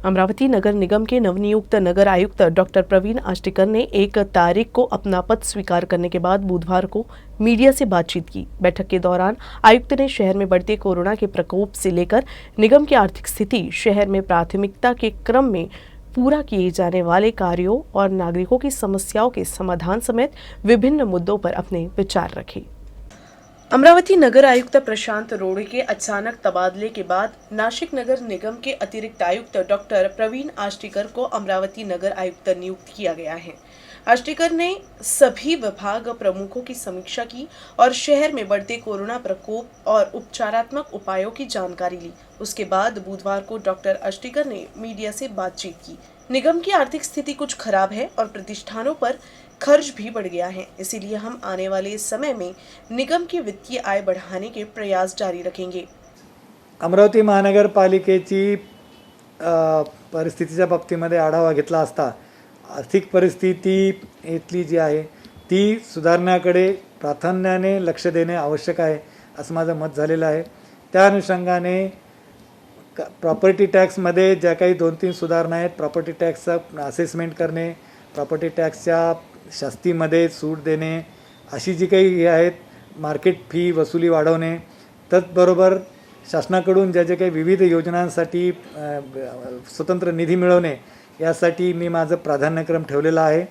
अमरावती नगर निगम के नवनियुक्त नगर आयुक्त डॉक्टर प्रवीण आष्टीकर ने 1 तारीख को अपना पद स्वीकार करने के बाद बुधवार को मीडिया से बातचीत की। बैठक के दौरान आयुक्त ने शहर में बढ़ते कोरोना के प्रकोप से लेकर निगम की आर्थिक स्थिति, शहर में प्राथमिकता के क्रम में पूरा किए जाने वाले कार्यों और नागरिकों की समस्याओं के समाधान समेत विभिन्न मुद्दों पर अपने विचार रखे। अमरावती नगर आयुक्त प्रशांत रोड़े के अचानक तबादले के बाद नासिक नगर निगम के अतिरिक्त आयुक्त डॉक्टर प्रवीण आष्टीकर को अमरावती नगर आयुक्त नियुक्त किया गया है। आष्टीकर ने सभी विभाग प्रमुखों की समीक्षा की और शहर में बढ़ते कोरोना प्रकोप और उपचारात्मक उपायों की जानकारी ली। उसके बाद बुधवार को डॉक्टर आष्टीकर ने मीडिया से बातचीत की। निगम की आर्थिक स्थिति कुछ खराब है और प्रतिष्ठानों पर खर्च भी बढ़ गया है, इसीलिए हम आने वाले समय में निगम की वित्तीय आय बढ़ाने के प्रयास जारी रखेंगे। अमरावती महानगरपालिकेची परिस्थितीच्या बाबतीमध्ये आढावा घेतला असता आर्थिक परिस्थिती इथली जी आहे ती सुधारण्याकडे प्राधान्याने लक्ष देणे आवश्यक आहे असं माझं मत झालेलं आहे। त्या अनुषंगाने प्रॉपर्टी टॅक्समध्ये ज्या काही 2-3 सुधारणा आहेत, प्रॉपर्टी टॅक्सचं असेसमेंट करणे, प्रॉपर्टी टॅक्सच्या शास्तीमध्ये सूट देणे, अशी जी काही हे आहेत, मार्केट फी वसुली वाढवणे, त्याचबरोबर शासनाकडून ज्या काही विविध योजनांसाठी स्वतंत्र निधी मिळवणे यासाठी मी माझं प्राधान्यक्रम ठेवलेला आहे।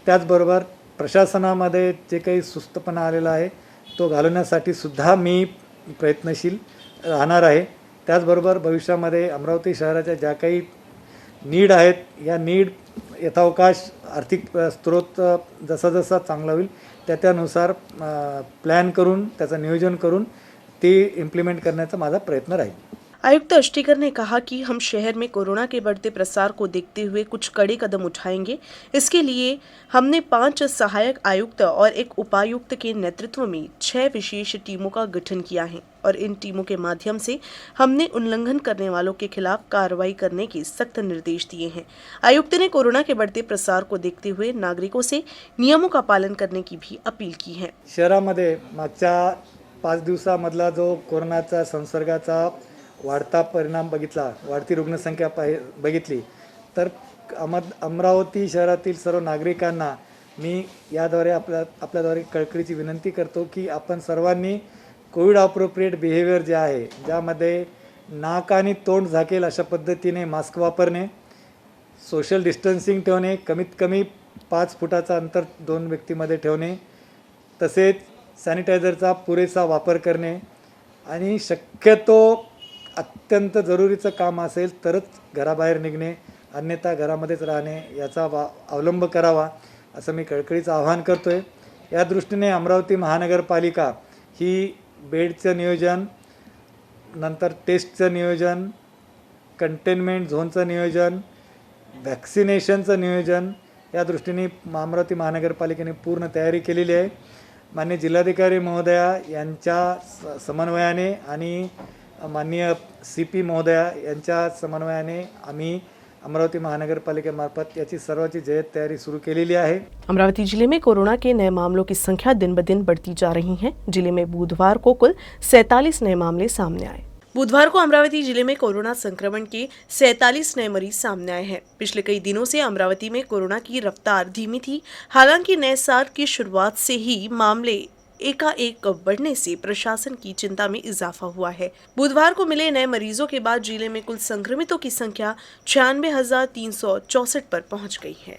त्याचबरोबर प्रशासनामध्ये जे काही सुस्तपणा आलेला आहे तो घालवण्यासाठी सुद्धा मी प्रयत्नशील राहणार आहे। त्याचबरोबर भविष्यामध्ये अमरावती शहराच्या ज्या काही नीड आहेत या नीड यथावकाश आर्थिक स्रोत जसा जसा चांगला होईल त्यानुसार प्लॅन करून त्याचं नियोजन करून ते इम्प्लीमेंट करण्याचा माझा प्रयत्न राहील। आयुक्त आष्टीकर ने कहा कि हम शहर में कोरोना के बढ़ते प्रसार को देखते हुए कुछ कड़े कदम उठाएंगे। इसके लिए हमने 5 सहायक आयुक्त और 1 उपायुक्त के नेतृत्व में 6 विशेष टीमों का गठन किया है और इन टीमों के माध्यम से हमने उल्लंघन करने वालों के खिलाफ कार्रवाई करने के सख्त निर्देश दिए हैं। आयुक्त ने कोरोना के बढ़ते प्रसार को देखते हुए नागरिकों से नियमों का पालन करने की भी अपील की है। शहरामध्ये मागच्या 5 दिवसामधला जो कोरोनाचा संसर्गाचा वाढता परिणाम बघितला, वाढती रुग्णसंख्या बघितली, तर अमरावती शहरातील सर्व नागरिकांना मी याद्वारे आपल्याद्वारे कळकळीची विनंती करतो की आपण सर्वांनी कोविड अप्रोप्रिएट बिहेवियर जे आहे, ज्यामध्ये नाक आणि तोंड झाकेल अशा पद्धतीने मास्क वापरणे, सोशल डिस्टन्सिंग ठेवणे, कमीत कमी 5 फुटाचा अंतर 2 व्यक्तीमध्ये ठेवणे, तसेच सॅनिटायझरचा पुरेसा वापर करणे आणि शक्यतो अत्यंत जरुरीचं काम असेल तरच घराबाहेर निघणे, अन्यथा घरामध्येच राहणे याचा अवलंब करावा असं मी कळकळीचं आवाहन करतोय। या दृष्टीने अमरावती महानगरपालिका ही बेडचं नियोजन, नंतर टेस्टचं नियोजन, कंटेनमेंट झोनचं नियोजन, वॅक्सिनेशनचं नियोजन या दृष्टीने अमरावती महानगरपालिकेने पूर्ण तयारी केलेली आहे। माननीय जिल्हाधिकारी महोदया यांच्या समन्वयाने आणि माननीय CP महोदया यांच्या समन्वयाने आम्ही अमरावती महानगरपालिकेमार्फत याची सर्वाची जय्यत तैयारी शुरू केलेली आहे। अमरावती जिले में कोरोना के नए मामलों की संख्या दिन ब दिन बढ़ती जा रही है। जिले में बुधवार को कुल 47 नए मामले सामने आए। बुधवार को अमरावती जिले में कोरोना संक्रमण के 47 नए मरीज सामने आए हैं। पिछले कई दिनों से अमरावती में कोरोना की रफ्तार धीमी थी। हालांकि नए साल की शुरुआत से ही मामले एकाएक बढ़ने से प्रशासन की चिंता में इजाफा हुआ है। बुधवार को मिले नए मरीजों के बाद जिले में कुल संक्रमितों की संख्या 96,364 पर पहुंच गई है।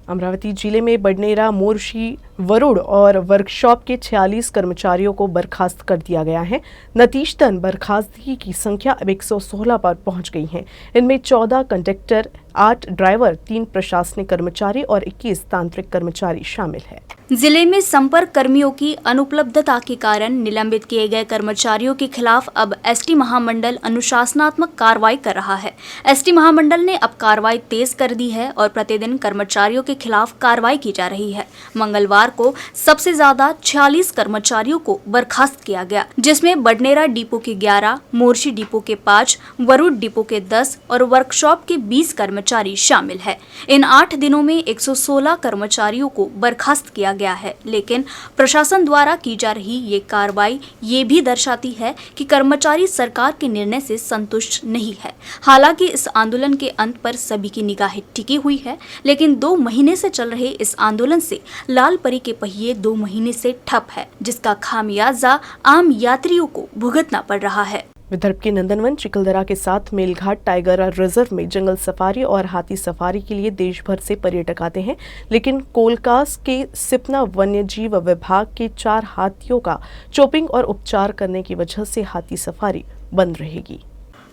अमरावती जिले में बडनेरा, मोर्शी, वरुड़ और वर्कशॉप के 46 कर्मचारियों को बर्खास्त कर दिया गया है। नतीजतन बर्खास्तगी की संख्या अब 116 पर पहुंच गई है। इनमें 14 कंडक्टर, 8 ड्राइवर, 3 प्रशासनिक कर्मचारी और 21 तांत्रिक कर्मचारी शामिल है। जिले में संपर्क कर्मियों की अनुपलब्धता के कारण निलंबित किए गए कर्मचारियों के खिलाफ अब एसटी महामंडल अनुशासनात्मक कार्रवाई कर रहा है। एसटी महामंडल ने अब कार्रवाई तेज कर दी है और प्रतिदिन कर्मचारियों के खिलाफ कार्रवाई की जा रही है। मंगलवार को सबसे ज्यादा 46 कर्मचारियों को बर्खास्त किया गया, जिसमें बडनेरा डिपो के 11, मोर्शी डिपो के 5, वरुड़ डिपो के 10 और वर्कशॉप के 20 कर्मचारी शामिल है। इन 8 दिनों में 116 कर्मचारियों को बर्खास्त किया गया है, लेकिन प्रशासन द्वारा की जा रही ये कार्रवाई ये भी दर्शाती है कि कर्मचारी सरकार के निर्णय से संतुष्ट नहीं है। हालांकि इस आंदोलन के अंत पर सभी की निगाहें टिकी हुई है, लेकिन 2 महीने से चल रहे इस आंदोलन से लाल परी के पहिए 2 महीने से ठप है, जिसका खामियाजा आम यात्रियों को भुगतना पड़ रहा है। विदर्भ के नंदनवन चिखलदरा के साथ मेलघाट टाइगर रिजर्व में जंगल सफारी और हाथी सफारी के लिए देश भर से पर्यटक आते हैं, लेकिन कोलकास के सिपना वन्यजीव विभाग के 4 हाथियों का चोपिंग और उपचार करने की वजह से हाथी सफारी बंद रहेगी।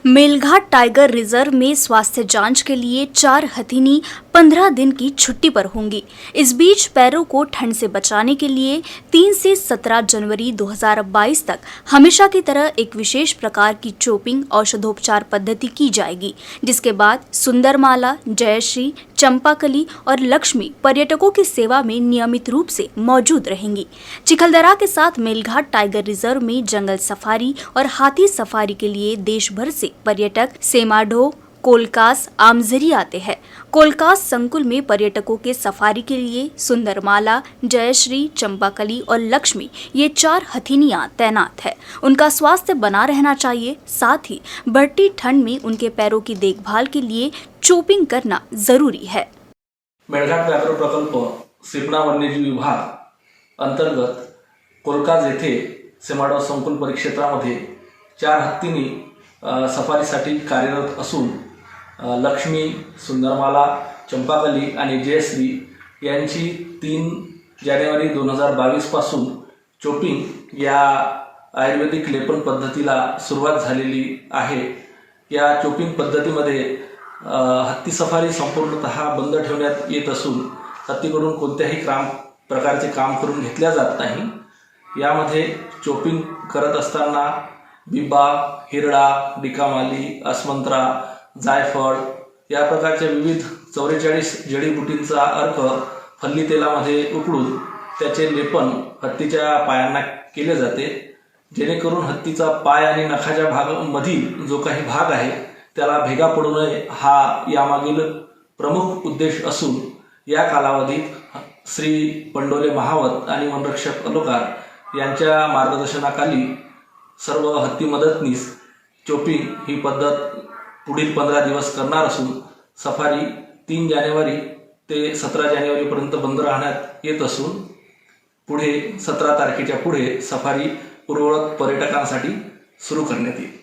मेलघाट टाइगर रिजर्व में स्वास्थ्य जांच के लिए 4 हथिनी 15 दिन की छुट्टी पर होंगी। इस बीच पैरों को ठंड से बचाने के लिए 3 से 17 जनवरी 2022 तक हमेशा की तरह एक विशेष प्रकार की चोपिंग औषधोपचार पद्धति की जाएगी, जिसके बाद सुंदरमाला, जयश्री, चंपाकली और लक्ष्मी पर्यटकों की सेवा में नियमित रूप से मौजूद रहेंगी। चिखलदरा के साथ मेलघाट टाइगर रिजर्व में जंगल सफारी और हाथी सफारी के लिए देश भर से पर्यटक सेमाढो, कोलकास, आमजरी आते हैं। कोलकास संकुल में पर्यटकों के सफारी के लिए सुंदरमाला, जयश्री, चंपाकली और लक्ष्मी ये 4 हथिनियां तैनात है। उनका स्वास्थ्य बना रहना चाहिए, साथ ही बढ़ती ठंड में उनके पैरों की देखभाल के लिए चोपिंग करना जरूरी है। मेळघाट व्याघ्र प्रकल्प सिपना वन्यजीव विभाग अंतर्गत कोलकास येथे सेमाडो संकुल परिक्षेत्रामध्ये 4 हत्तींनी सफारीसाठी कार्यरत असून लक्ष्मी, सुंदरमाला, चंपाकली आणि जयश्री यांची 3 जानेवारी 2022 पासून चोपिंग या आयुर्वेदिक लेपन पद्धतीला सुरुवात झालेली आहे। या चोपिंग पद्धतीमध्ये हत्ती सफारी संपूर्णतः बंद ठेवण्यात येत असून हत्तीकडून कोणत्याही प्रकारचे काम करून घेतल्या जात नाही। यामध्ये चोपिंग करत असताना बिबा, हिरडा, डिकामाली, अस्मंत्रा, जायफळ या प्रकारच्या विविध 44 जडीबुटींचा अर्क फल्ली तेलामध्ये उकळून त्याचे लेपन हत्तीच्या पायांना केले जाते, जेणेकरून हत्तीचा पाय आणि नखाच्या भागामधील जो काही भाग आहे त्याला भेगा पडू नये हा यामागील प्रमुख उद्देश असून या कालावधीत श्री पंडोले महावत आणि वनरक्षक अलोकार यांच्या मार्गदर्शनाखाली सर्व हत्ती मदतनीस चोपिंग ही पद्धत पुढील 15 दिवस करणार असून सफारी 3 जानेवारी ते 17 जानेवारीपर्यंत बंद राहण्यात येत असून पुढे 17 तारखेच्या पुढे सफारी पूर्ववत पर्यटकांसाठी सुरू करण्यात येईल।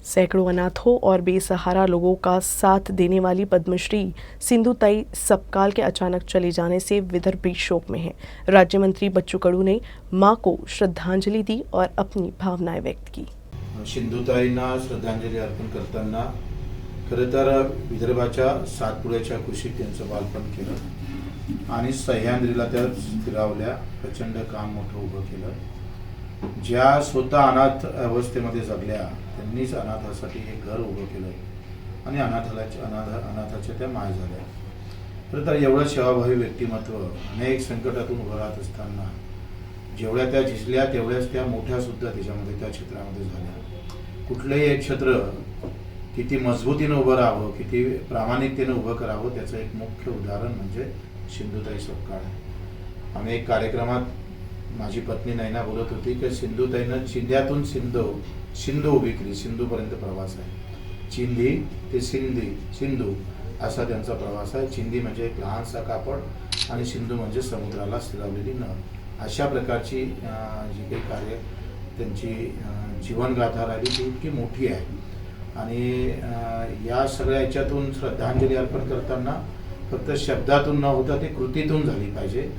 सैकड़ों अनाथों और बेसहारा लोगों का साथ देने वाली पद्मश्री सिंधुताई सपकाल के अचानक चले जाने से विदर्भ भी शोक में है। राज्य मंत्री बच्चू कडू ने मां को श्रद्धांजलि दी और अपनी भावनाएं व्यक्त की। सिंधुताईंना श्रद्धांजली अर्पण करताना खरं तर विदर्भाच्या सातपुड्याच्या कुशीत त्यांचं बालपण केलं आणि सह्याद्रीला त्या स्थिरावल्या, प्रचंड काम मोठं उभं केलं। ज्या स्वतः अनाथ अवस्थेमध्ये जगल्या त्यांनीच अनाथासाठी एक घर उभं केलं आणि अनाथाच्या त्या माय झाल्या। खरं तर एवढं सेवाभावी व्यक्तिमत्व अनेक संकटातून उभं राहत असताना जेवढ्या त्या झिजल्या तेवढ्याच त्या मोठ्या सुद्धा त्याच्यामध्ये त्या क्षेत्रामध्ये झाल्या। कुठलंही एक क्षेत्र किती मजबूतीनं उभं राहावं, किती प्रामाणिकतेनं उभं करावं त्याचं एक मुख्य उदाहरण म्हणजे सिंधुताई सपकाळ। आम्ही एक कार्यक्रमात माझी पत्नी नैना बोलत होती की सिंधुताईनं चिंध्यातून सिंधू उभी केली, सिंधूपर्यंत प्रवास आहे। चिंधी ते सिंधू असा त्यांचा प्रवास आहे। चिंधी म्हणजे एक लहानसा कापड आणि सिंधू म्हणजे समुद्राला स्थिरावलेली नद। अशा प्रकारची जी काही कार्य त्यांची जीवनगाथा राहिली ती इतकी मोठी आहे आणि या सगळ्या याच्यातून श्रद्धांजली अर्पण करताना फक्त शब्दातून न होता ते कृतीतून झाली पाहिजे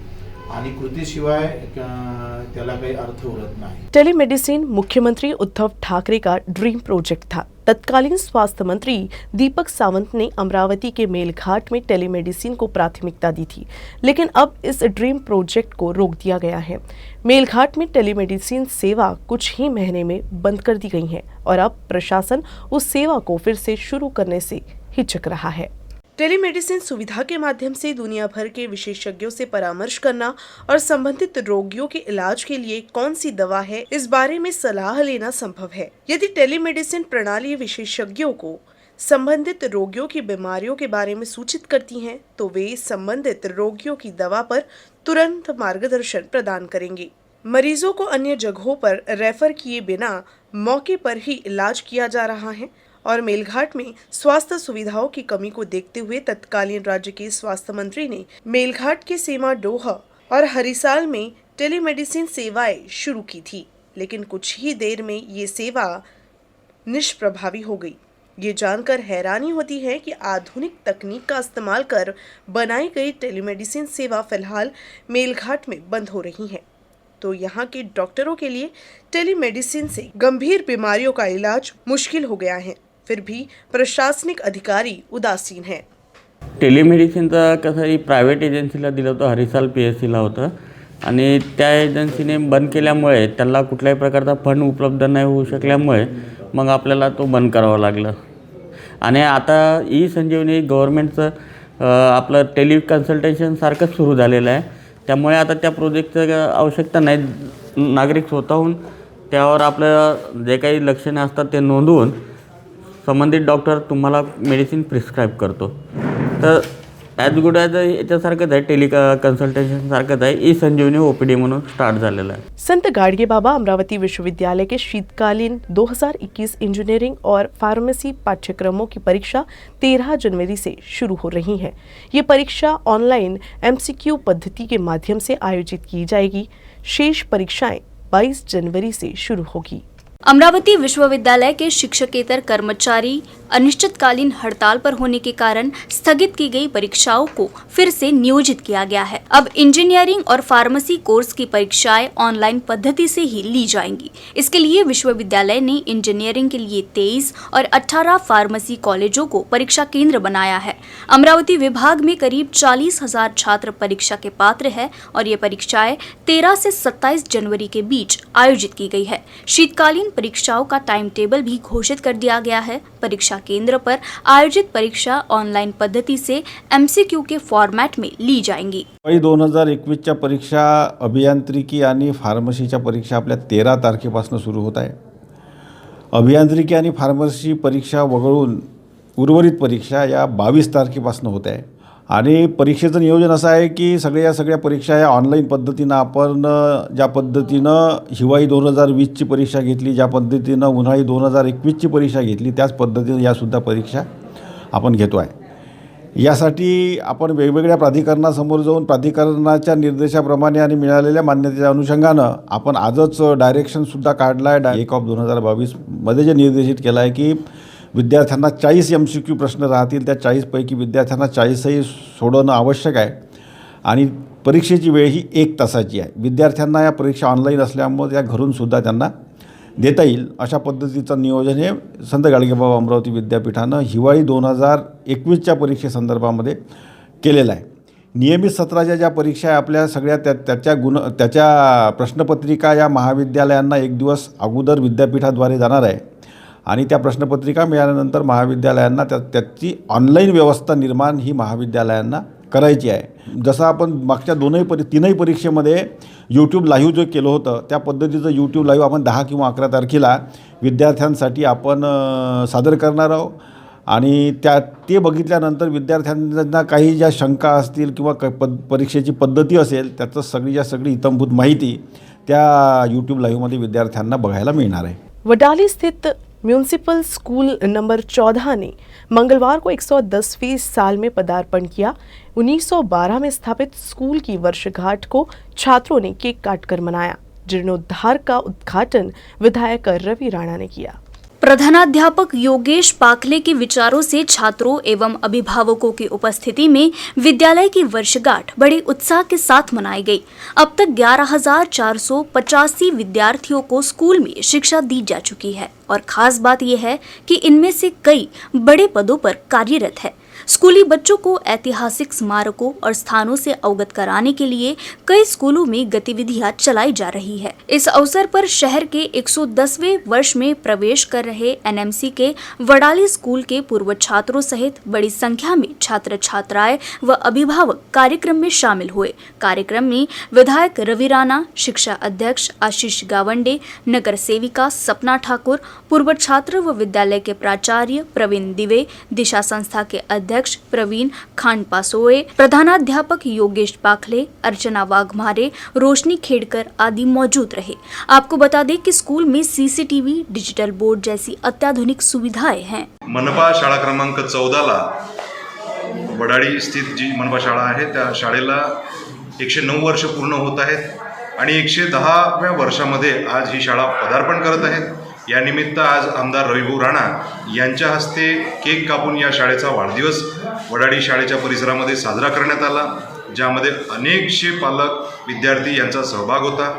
आणि कृतीशिवाय त्याला काही अर्थ उरत नाही। टेलीमेडिसिन मुख्यमंत्री उद्धव ठाकरे का ड्रीम प्रोजेक्ट था। तत्कालीन स्वास्थ्य मंत्री दीपक सावंत ने अमरावती के मेलघाट में टेलीमेडिसिन को प्राथमिकता दी थी, लेकिन अब इस ड्रीम प्रोजेक्ट को रोक दिया गया है। मेलघाट में टेलीमेडिसिन सेवा कुछ ही महीने में बंद कर दी गई है और अब प्रशासन उस सेवा को फिर से शुरू करने से हिचक रहा है। टेलीमेडिसिन सुविधा के माध्यम से दुनिया भर के विशेषज्ञों से परामर्श करना और संबंधित रोगियों के इलाज के लिए कौन सी दवा है इस बारे में सलाह लेना संभव है। यदि टेलीमेडिसिन प्रणाली विशेषज्ञों को संबंधित रोगियों की बीमारियों के बारे में सूचित करती हैं तो वे संबंधित रोगियों की दवा पर तुरंत मार्गदर्शन प्रदान करेंगे। मरीजों को अन्य जगहों पर रेफर किए बिना मौके पर ही इलाज किया जा रहा है और मेलघाट में स्वास्थ्य सुविधाओं की कमी को देखते हुए तत्कालीन राज्य के स्वास्थ्य मंत्री ने मेलघाट के सेमाडोह और हरिसाल में टेलीमेडिसिन सेवाएं शुरू की थी, लेकिन कुछ ही देर में ये सेवा निष्प्रभावी हो गई। ये जानकर हैरानी होती है कि आधुनिक तकनीक का इस्तेमाल कर बनाई गई टेलीमेडिसिन सेवा फिलहाल मेलघाट में बंद हो रही है, तो यहाँ के डॉक्टरों के लिए टेलीमेडिसिन से गंभीर बीमारियों का इलाज मुश्किल हो गया है। फिर भी प्रशासनिक अधिकारी उदासीन है। टेलिमेडिसिनचा कसं ही प्रायव्हेट एजन्सीला दिलं होतं, हरिसाल PSCला होतं आणि त्या एजन्सीने बंद केल्यामुळे त्याला कुठल्याही प्रकारचा फंड उपलब्ध नाही होऊ शकल्यामुळे मग आपल्याला तो बंद करावा लागला। आणि आता ई-संजीवनी गव्हर्नमेंटचं आपलं टेली कन्सल्टेशन सारखंच सुरू झालेलं आहे, त्यामुळे आता त्या प्रोजेक्टचं आवश्यकता नाही। नागरिक स्वतःहून त्यावर आपलं जे काही लक्षणे असतात ते नोंदवून संबंधित डॉक्टर तुम्हाला मेडिसिन प्रिस्क्राईब करतो। तर ॲज गुड ॲज याच्यासारखंच आहे, टेली कन्सल्टेशन सारखंच आहे, ई-संजीवनी OPD म्हणून स्टार्ट झालेलं आहे। संत गाडगे बाबा अमरावती विश्वविद्यालय के शीतकालीन 2021 इंजीनियरिंग और फार्मेसी पाठ्यक्रमों की परीक्षा 13 जनवरी से शुरू हो रही है। ये परीक्षा ऑनलाइन MCQ पद्धति के माध्यम से आयोजित की जाएगी। शेष परीक्षाएं 22 जनवरी से शुरू होगी। अमरावती विश्वविद्यालय के शिक्षकेतर कर्मचारी अनिश्चितकालीन हड़ताल पर होने के कारण स्थगित की गई परीक्षाओं को फिर से नियोजित किया गया है। अब इंजीनियरिंग और फार्मेसी कोर्स की परीक्षाएं ऑनलाइन पद्धति से ही ली जाएंगी। इसके लिए विश्वविद्यालय ने इंजीनियरिंग के लिए 23 और 18 फार्मेसी कॉलेजों को परीक्षा केंद्र बनाया है। अमरावती विभाग में करीब 40,000 छात्र परीक्षा के पात्र है और ये परीक्षाएं 13 से 27 जनवरी के बीच आयोजित की गई है। शीतकालीन परीक्षाओं का टाइम टेबल भी घोषित कर दिया गया है। परीक्षा केंद्र पर आयोजित परीक्षा ऑनलाइन पद्धति से MCQ के फॉर्मॅट में ली जाएंगी। 2021च्या परीक्षा अभियांत्रिकी आणि फार्मसीच्या परीक्षा आपल्या 13 तारखेपासून सुरू होत आहे। अभियांत्रिकी आणि फार्मसी परीक्षा वगळून उर्वरित परीक्षा या 22 तारखेपासून होत आहे आणि परीक्षेचं नियोजन असं आहे की सगळ्या परीक्षा या ऑनलाईन पद्धतीनं आपण ज्या पद्धतीनं हिवाळी 2020ची परीक्षा घेतली, ज्या पद्धतीनं उन्हाळी 2021ची परीक्षा घेतली, त्याच पद्धतीनं यासुद्धा परीक्षा आपण घेतो आहे। यासाठी आपण वेगवेगळ्या प्राधिकरणासमोर जाऊन प्राधिकरणाच्या निर्देशाप्रमाणे आणि मिळालेल्या मान्यतेच्या अनुषंगानं आपण आजच डायरेक्शनसुद्धा काढला आहे। 1/2022 मध्ये जे निर्देशित केलं आहे की विद्यार्थ्यांना 40 MCQ प्रश्न राहतील, त्या 40 पैकी विद्यार्थ्यांना 40ही सोडवणं आवश्यक आहे आणि परीक्षेची वेळ ही 1 तासाची आहे। विद्यार्थ्यांना या परीक्षा ऑनलाईन असल्यामुळे त्या घरूनसुद्धा त्यांना देता येईल अशा पद्धतीचं नियोजन हे संत गाडगेबाबा अमरावती विद्यापीठानं हिवाळी 2021च्या परीक्षेसंदर्भामध्ये केलेलं आहे। नियमित सत्राच्या ज्या परीक्षा आहे आपल्या सगळ्या त्याच्या प्रश्नपत्रिका या महाविद्यालयांना 1 दिवस अगोदर विद्यापीठाद्वारे जाणार आहे आणि त्या प्रश्नपत्रिका मिळाल्यानंतर महाविद्यालयांना त्याची ऑनलाईन व्यवस्था निर्माण ही महाविद्यालयांना करायची आहे। जसं आपण मागच्या तीनही परीक्षेमध्ये YouTube लाईव्ह जो केलं होतं त्या पद्धतीचं YouTube लाईव्ह आपण 10 किंवा 11 तारखेला विद्यार्थ्यांसाठी आपण सादर करणार आहोत आणि ते बघितल्यानंतर विद्यार्थ्यांना काही ज्या शंका असतील किंवा परीक्षेची पद्धती असेल त्याचं सगळी इत्थंभूत माहिती त्या YouTube लाईव्हमध्ये विद्यार्थ्यांना बघायला मिळणार आहे। वडाली स्थित म्यूनिसिपल स्कूल नंबर 14 ने मंगलवार को 110वें साल में पदार्पण किया। 1912 में स्थापित स्कूल की वर्षगांठ को छात्रों ने केक काटकर मनाया। जीर्णोद्धार का उद्घाटन विधायक रवि राणा ने किया। प्रधानाध्यापक योगेश पाखले के विचारों से छात्रों एवं अभिभावकों की उपस्थिति में विद्यालय की वर्षगांठ बड़े उत्साह के साथ मनाई गई। अब तक 11,485 विद्यार्थियों को स्कूल में शिक्षा दी जा चुकी है और खास बात यह है कि इनमें से कई बड़े पदों पर कार्यरत है। स्कूली बच्चों को ऐतिहासिक स्मारकों और स्थानों से अवगत कराने के लिए कई स्कूलों में गतिविधियां चलाई जा रही है। इस अवसर पर शहर के 110वें वर्ष में प्रवेश कर रहे एनएमसी के वडाली स्कूल के पूर्व छात्रों सहित बड़ी संख्या में छात्र छात्राएं व अभिभावक कार्यक्रम में शामिल हुए। कार्यक्रम में विधायक रवि राणा, शिक्षा अध्यक्ष आशीष गावंडे, नगर सेविका सपना ठाकुर, पूर्व छात्र व विद्यालय के प्राचार्य प्रवीण दिवे, दिशा संस्था के अध्यक्ष प्रवीण खानपासोए, प्रधानाध्यापक योगेश पाखले, अर्चना वाघमारे, रोशनी खेड़कर आदि मौजूद रहे। आपको बता दें कि स्कूल में सीसीटीवी, डिजिटल बोर्ड जैसी अत्याधुनिक सुविधाएं हैं। मनपा शाळा क्रमांक 14ला वडाळी स्थित जी मनपा शाळा आहे त्या शाळेला 109 वर्ष पूर्ण होत आहेत आणि 110व्या वर्षामध्ये आज ही शाळा पदार्पण करत आहेत। या निमित्त आज आमदार रविभाऊ राणा यांच्या हस्ते केक कापून या शाळेचा वाढदिवस वडाळी शाळेच्या परिसरामध्ये साजरा करण्यात आला, ज्यामध्ये अनेकशे पालक विद्यार्थी यांचा सहभाग होता।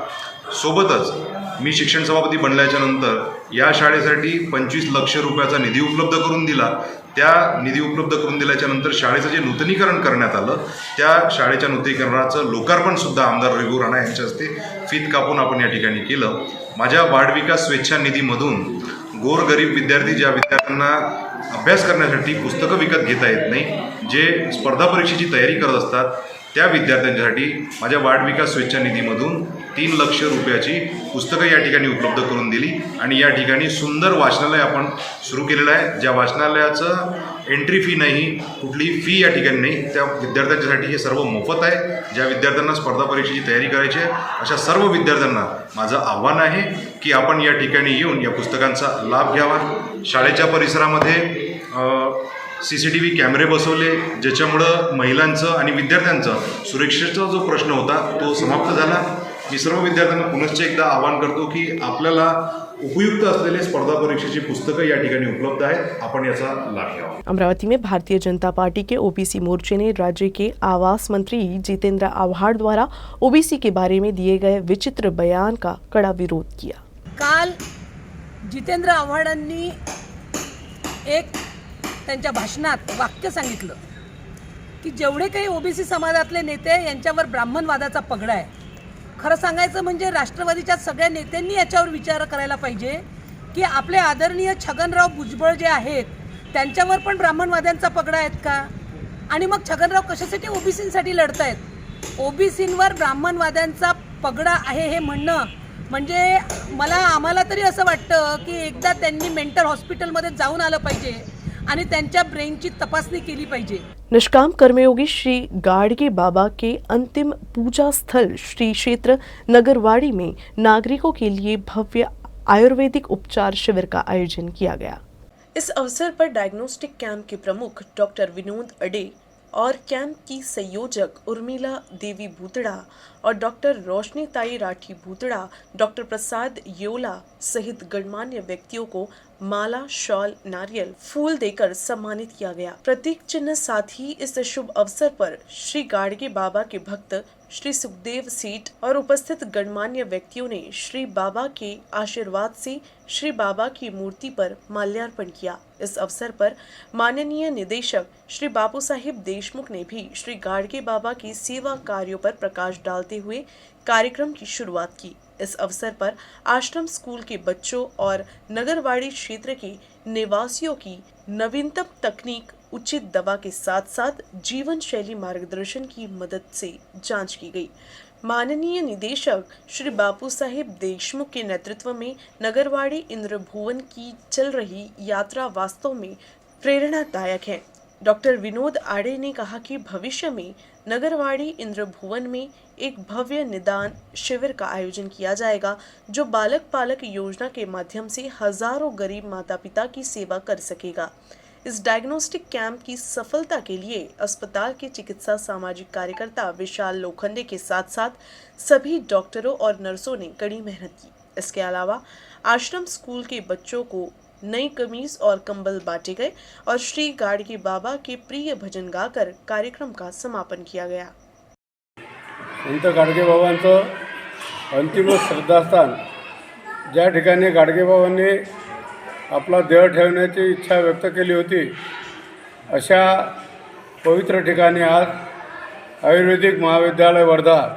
सोबतच मी शिक्षण सभापती बनल्याच्या नंतर या शाळेसाठी 25 लाख रुपयाचा निधी उपलब्ध करून दिला। त्या निधी उपलब्ध करून दिल्याच्या नंतर शाळेचं जे नूतनीकरण करण्यात आलं, त्या शाळेच्या नूतनीकरणाचं लोकार्पण सुद्धा आमदार रविभाऊ राणा यांच्या हस्ते फीत कापून आपण या ठिकाणी केलं। माझ्या वाढविकास स्वेच्छा निधीमधून गोरगरीब विद्यार्थी, ज्या विद्यार्थ्यांना अभ्यास करण्यासाठी पुस्तकं विकत घेता येत नाही, जे स्पर्धा परीक्षेची तयारी करत असतात, त्या विद्यार्थ्यांच्यासाठी माझ्या वाढविकास स्वेच्छा निधीमधून 3 लाख रुपयाची पुस्तकं या ठिकाणी उपलब्ध करून दिली आणि या ठिकाणी सुंदर वाचनालय आपण सुरू केलेलं आहे, ज्या वाचनालयाचं एंट्री फी नाही, कुठली फी या ठिकाणी नाही, त्या विद्यार्थ्यांच्यासाठी हे सर्व मोफत आहे। ज्या विद्यार्थ्यांना स्पर्धा परीक्षेची तयारी करायची आहे अशा सर्व विद्यार्थ्यांना माझं आव्हान आहे की आपण या ठिकाणी येऊन या पुस्तकांचा लाभ घ्यावा। शाळेच्या परिसरामध्ये CCTV कॅमेरे बसवले, ज्याच्यामुळं महिलांचं आणि विद्यार्थ्यांचं सुरक्षेचा जो प्रश्न होता तो समाप्त झाला। मी सर्व विद्यार्थ्यांना पुनश्च एकदा आवाहन करतो की आपल्याला उपयुक्त असलेले स्पर्धा परीक्षेची पुस्तकं या ठिकाणी उपलब्ध आहेत, आपण याचा लाभ घ्यावा। अमरावती में भारतीय जनता पार्टी के ओबीसी मोर्चे ने राज्य के आवास मंत्री जितेंद्र आव्हाड द्वारा ओबीसी के बारे में दिए गए विचित्र बयान का कड़ा विरोध किया। काल जितेंद्र आव्हाडांनी एक त्यांच्या भाषणात वाक्य सांगितलं की जेवढे काही ओबीसी समाजातले नेते यांच्यावर ब्राह्मणवादाचा पगडा आहे। खरं सांगायचं म्हणजे राष्ट्रवादीच्या सगळ्या नेत्यांनी याच्यावर विचार करायला पाहिजे की आपले आदरणीय छगनराव भुजबळ जे आहेत त्यांच्यावर पण ब्राह्मणवाद्यांचा पगडा आहेत का? आणि मग छगनराव कशासाठी ओबीसींसाठी लढतायत? ओबीसींवर ब्राह्मणवाद्यांचा पगडा आहे हे म्हणणं म्हणजे आम्हाला तरी असं वाटतं की एकदा त्यांनी मेंटल हॉस्पिटलमध्ये जाऊन आलं पाहिजे आणि त्यांच्या ब्रेनची तपासणी केली पाहिजे। निष्काम कर्मयोगी श्री गाड़गे बाबा के अंतिम पूजा स्थल श्री क्षेत्र नगरवाड़ी में नागरिकों के लिए भव्य आयुर्वेदिक उपचार शिविर का आयोजन किया गया। इस अवसर पर डायग्नोस्टिक कैंप के प्रमुख डॉक्टर विनोद अडे और कैंप की संयोजक उर्मिला देवी भूतड़ा और डॉक्टर रोशनीताई राठी भूतड़ा, डॉक्टर प्रसाद योला सहित गणमान्य व्यक्तियों को माला, शॉल, नारियल, फूल देकर सम्मानित किया गया। प्रतीक चिन्ह साथ ही इस शुभ अवसर पर श्री गाड़गे बाबा के भक्त श्री सुखदेव सेठ और उपस्थित गणमान्य व्यक्तियों ने श्री बाबा के आशीर्वाद से श्री बाबा की मूर्ति पर माल्यार्पण किया। इस अवसर पर माननीय निदेशक श्री बापू साहिब देशमुख ने भी श्री गाड़गे बाबा की सेवा कार्यों पर प्रकाश डालते हुए कार्यक्रम की शुरुआत की। इस अवसर पर आश्रम स्कूल के बच्चों और नगरवाड़ी क्षेत्र के निवासियों की नवीनतम तकनीक, उचित दवा के साथ साथ जीवन शैली मार्गदर्शन की मदद से जांच की गई। माननीय निदेशक श्री बापू साहिब देशमुख के नेतृत्व में नगरवाड़ी इंद्रभुवन की चल रही यात्रा वास्तव में प्रेरणादायक है। डॉक्टर विनोद आडे ने कहा कि भविष्य में नगरवाड़ी इंद्रभुवन में एक भव्य निदान शिविर का आयोजन किया जाएगा, जो बालक पालक योजना के माध्यम से हजारों गरीब माता पिता की सेवा कर सकेगा। इस डायग्नोस्टिक कैंप की सफलता के लिए अस्पताल के चिकित्सा सामाजिक कार्यकर्ता विशाल लोखंडे के साथ साथ सभी डॉक्टरों और नर्सों ने कड़ी मेहनत की। इसके अलावा आश्रम स्कूल के बच्चों को नई कमीज और कंबल बांटे गए और श्री गाड़गे बाबा के प्रिय भजन गाकर कार्यक्रम का समापन किया गया। संत गाडगे बाबांचं अंतिम श्रद्धास्थान, ज्या ठिकाणी गाडगे बाबांनी आपला देह ठेवण्याची इच्छा व्यक्त केली होती, अशा पवित्र ठिकाणी आज आयुर्वेदिक महाविद्यालय वर्धा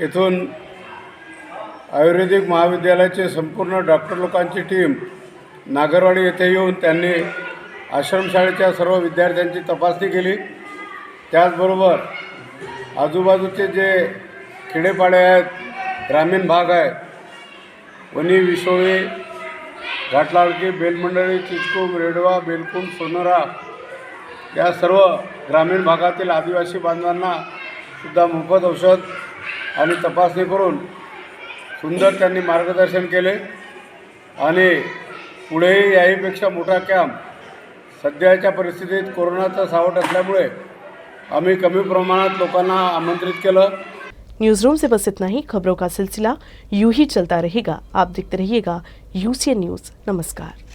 येथून आयुर्वेदिक महाविद्यालयाचे संपूर्ण डॉक्टर लोकांची टीम नागरवाडी येथे येऊन त्यांनी आश्रमशाळेच्या सर्व विद्यार्थ्यांची तपासणी केली. त्याचबरोबर आजूबाजूचे जे खेडेपाडे आहेत, ग्रामीण भाग आहे, वणी, विशोळी, घाटलाळकी, बेलमंडळी, चिचकूम, रेडवा, बेलकुंड, सोनोरा या सर्व ग्रामीण भागातील आदिवासी बांधवांना सुद्धा मोफत औषध आणि तपासणी करून सुंदर त्यांनी मार्गदर्शन केले. आणि पुढेही याहीपेक्षा मोठा कॅम्प सध्याच्या परिस्थितीत कोरोनाचं सावट असल्यामुळे आम्ही कमी प्रमाणात लोकांना आमंत्रित केलं. न्यूज रूम से बस इतना ही. खबरों का सिलसिला यूं ही चलता रहेगा. आप देखते रहिएगा UCN न्यूज़. नमस्कार.